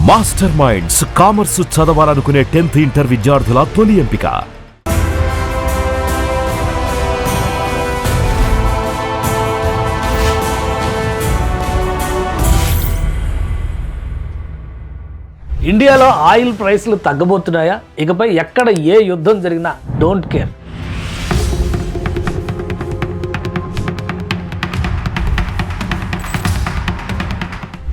Master minds commerce చదవాలనుకునే 10th inter విద్యార్థుల తొలి ఎంపిక. ఇండియాలో ఆయిల్ ప్రైస్లు తగ్గబోతున్నాయా? ఇకపై ఎక్కడ ఏ యుద్ధం జరిగినా డోంట్ కేర్.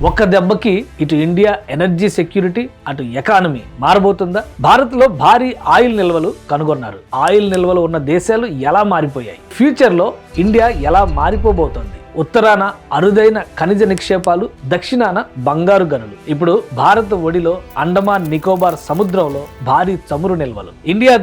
ఒక్క దెబ్బకి ఇటు ఇండియా ఎనర్జీ సెక్యూరిటీ, అటు ఎకానమీ మారబోతుందా? భారత్లో భారీ ఆయిల్ నిల్వలు కనుగొన్నారు. ఆయిల్ నిల్వలు ఉన్న దేశాలు ఎలా మారిపోయాయి? ఫ్యూచర్లో ఇండియా ఎలా మారిపోబోతోంది? ఉత్తరాన అరుదైన ఖనిజ నిక్షేపాలు, దక్షిణాన బంగారు గనులు. ఇప్పుడు భారత్ ఒడిలో అండమాన్ నికోబార్ సముద్రంలో భారీ చమురు నిల్వలు. ఇండియా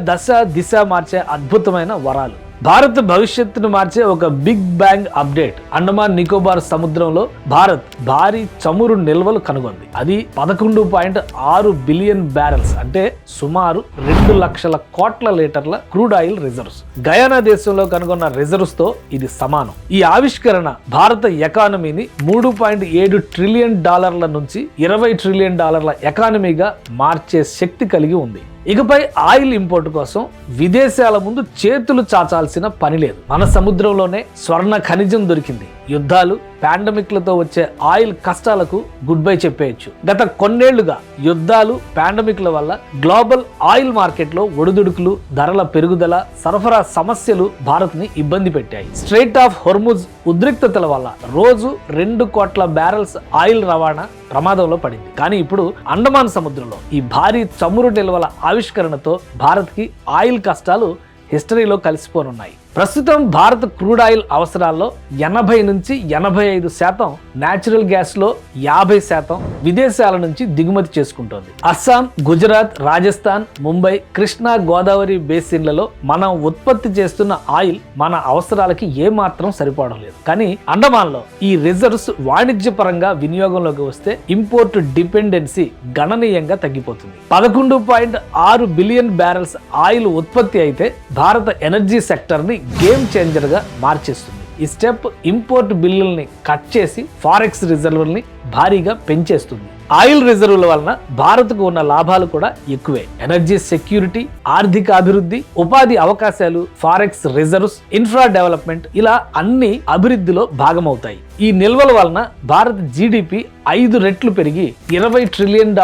దిశ మార్చే అద్భుతమైన వరాలు. భారత్ భవిష్యత్తును మార్చే ఒక big bang update. Andaman Nicobar సముద్రంలో భారత్ భారీ చమురు నిల్వలు కనుగొంది. అది 11.6 బిలియన్ బ్యారెల్స్, అంటే సుమారు 2 లక్షల కోట్ల లీటర్ల క్రూడ్ ఆయిల్ రిజర్వ్స్. గయానా దేశంలో కనుగొన్న రిజర్వ్స్ తో ఇది సమానం. ఈ ఆవిష్కరణ భారత ఎకానమీని $3.7 ట్రిలియన్ నుంచి $20 ట్రిలియన్ ఎకానమీగా మార్చే శక్తి కలిగి ఉంది. ఇకపై ఆయిల్ ఇంపోర్ట్ కోసం విదేశాల ముందు చేతులు చాచాల్సిన పని లేదు. మన సముద్రంలోనే స్వర్ణ ఖనిజం దొరికింది. యుద్ధాలు, పాండమిక్లతో వచ్చే ఆయిల్ కష్టాలకు గుడ్ బై చెప్పేయచ్చు. గత కొన్నేళ్లుగా యుద్ధాలు, పాండమిక్ల వల్ల గ్లోబల్ ఆయిల్ మార్కెట్లో ఒడిదుడుకులు, ధరల పెరుగుదల, సరఫరా సమస్యలు భారత్ ని ఇబ్బంది పెట్టాయి. స్ట్రెయిట్ ఆఫ్ హోర్ముజ్ ఉద్రిక్తతల వల్ల రోజు 2 కోట్ల బ్యారెల్స్ ఆయిల్ రవాణా ప్రమాదంలో పడింది. కానీ ఇప్పుడు అండమాన్ సముద్రంలో ఈ భారీ చమురు నిల్వల ఆవిష్కరణతో భారత్ కి ఆయిల్ కష్టాలు హిస్టరీలో కలిసిపోనున్నాయి. ప్రస్తుతం భారత్ క్రూడ్ ఆయిల్ అవసరాల్లో 80 నుంచి 85% న్యాచురల్ గ్యాస్ లో 50% విదేశాల నుంచి దిగుమతి చేసుకుంటోంది. అస్సాం, గుజరాత్, రాజస్థాన్, ముంబై, కృష్ణా, గోదావరి బేసిన్లలో మనం ఉత్పత్తి చేస్తున్న ఆయిల్ మన అవసరాలకి ఏమాత్రం సరిపోవడం లేదు. కానీ అండమాన్ లో ఈ రిజర్వ్స్ వాణిజ్యపరంగా వినియోగంలోకి వస్తే ఇంపోర్ట్ డిపెండెన్సీ గణనీయంగా తగ్గిపోతుంది. 11.6 బిలియన్ బ్యారెల్స్ ఆయిల్ ఉత్పత్తి అయితే భారత ఎనర్జీ సెక్టర్ ని గేమ్ చేంజర్ గా మార్చేస్తుంది. ఈ స్టెప్ ఇంపోర్ట్ బిల్లుల్ని కట్ చేసి ఫారెక్స్ రిజర్వుల్ని భారీగా పెంచేస్తుంది. ఆయిల్ రిజర్వుల వలన భారత్కు ఉన్న లాభాలు కూడా ఎక్కువే. ఎనర్జీ సెక్యూరిటీ, ఆర్థిక అభివృద్ధి, ఉపాధి అవకాశాలు, ఫారెక్స్ రిజర్వ్స్, ఇన్ఫ్రా డెవలప్మెంట్, ఇలా అన్ని అభివృద్ధిలో భాగమవుతాయి. ఈ నిల్వల వలన భారత్ జీడిపి 5 రెట్లు పెరిగి $20 ట్రిలియన్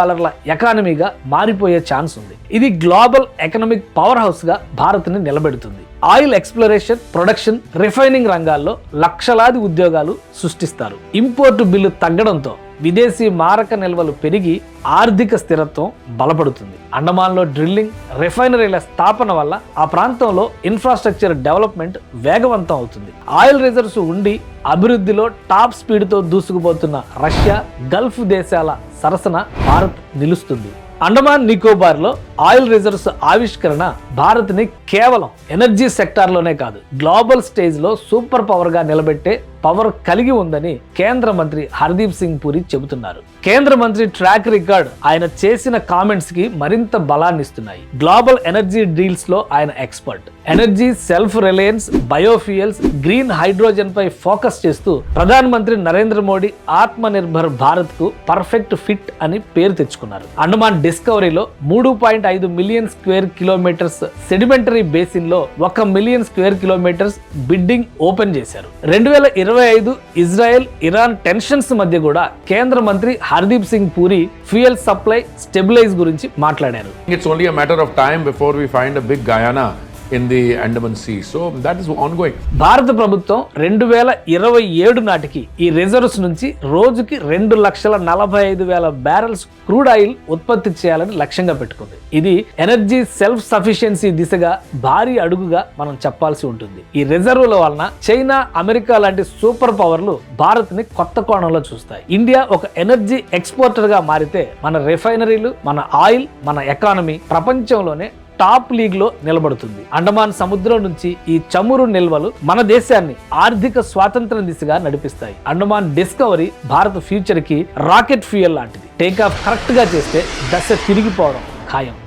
ఎకానమీగా మారిపోయే ఛాన్స్ ఉంది. ఇది గ్లోబల్ ఎకనామిక్ పవర్ హౌస్ గా భారత్ ని నిలబెడుతుంది. ఆయిల్ ఎక్స్ప్లోరేషన్, ప్రొడక్షన్, రిఫైనింగ్ రంగాల్లో లక్షలాది ఉద్యోగాలు సృష్టిస్తారు. ఇంపోర్టు బిల్లు తగ్గడంతో విదేశీ మారక నిల్వలు పెరిగి ఆర్థిక స్థిరత్వం బలపడుతుంది. అండమాన్లో డ్రిల్లింగ్, రిఫైనరీల స్థాపన వల్ల ఆ ప్రాంతంలో ఇన్ఫ్రాస్ట్రక్చర్ డెవలప్మెంట్ వేగవంతం అవుతుంది. ఆయిల్ రిజర్వ్స్ ఉండి అభివృద్ధిలో టాప్ స్పీడ్తో దూసుకుపోతున్న రష్యా, గల్ఫ్ దేశాల సరసన భారత్ నిలుస్తుంది. అండమాన్ నికోబార్ లో ఆయిల్ రిజర్వ్స్ ఆవిష్కరణ భారత్ ని కేవలం ఎనర్జీ సెక్టార్ లోనే కాదు, గ్లోబల్ స్టేజ్ లో సూపర్ పవర్ గా నిలబెట్టే పవర్ కలిగి ఉందని కేంద్ర మంత్రి హర్దీప్ సింగ్ పూరి చెబుతున్నారు. కేంద్ర మంత్రి ట్రాక్ రికార్డ్ ఆయన చేసిన కామెంట్స్ కి మరింత బలాన్ని ఇస్తున్నాయి. గ్లోబల్ ఎనర్జీ డీల్స్ లో ఆయన expert. Energy, self reliance, biofuels, green hydrogen పై ఫోకస్ చేస్తూ ప్రధాన మంత్రి నరేంద్ర మోడీ ఆత్మ నిర్భర్ భారత్ కు పర్ఫెక్ట్ ఫిట్ అని పేరు తెచ్చుకున్నారు. అండమాన్ డిస్కవరీలో 3.5 million square kilometres sedimentary basin లో 1 million square kilometres bidding open చేశారు. 2025 ఇజ్రాయెల్, ఇరాన్ టెన్షన్స్ మధ్య కూడా కేంద్ర మంత్రి Hardeep Singh Puri fuel supply stabilise గురించి మాట్లాడారు. It's only a matter of time before we find a big Guyana in the Andaman Sea. So that is ongoing. భారత ప్రభుత్వం 2027 నాటికి ఈ రిజర్వ్స్ నుంచి రోజుకి 2,45,000 బ్యారెల్స్ క్రూడ్ ఆయిల్ ఉత్పత్తి చేయాలని లక్ష్యంగా పెట్టుకుంది. ఇది ఎనర్జీ సెల్ఫ్ సఫిషియన్సీ దిశగా భారీ అడుగుగా మనం చెప్పాల్సి ఉంటుంది. ఈ రిజర్వుల వలన చైనా, అమెరికా లాంటి సూపర్ పవర్లు భారత్ ని కొత్త కోణంలో చూస్తాయి. ఇండియా ఒక ఎనర్జీ ఎక్స్పోర్టర్ గా మారితే మన రిఫైనరీలు, మన ఆయిల్, మన ఎకానమీ ప్రపంచంలోనే టాప్ లీగ్ లో నిలబడుతుంది. అండమాన్ సముద్రం నుంచి ఈ చమురు నిల్వలు మన దేశాన్ని ఆర్థిక స్వాతంత్ర్యం దిశగా నడిపిస్తాయి. అండమాన్ డిస్కవరీ భారత్ ఫ్యూచర్ కి రాకెట్ ఫ్యూయల్ లాంటిది. టేక్ ఆఫ్ కరెక్ట్ గా చేస్తే దశ తిరిగిపోవడం ఖాయం.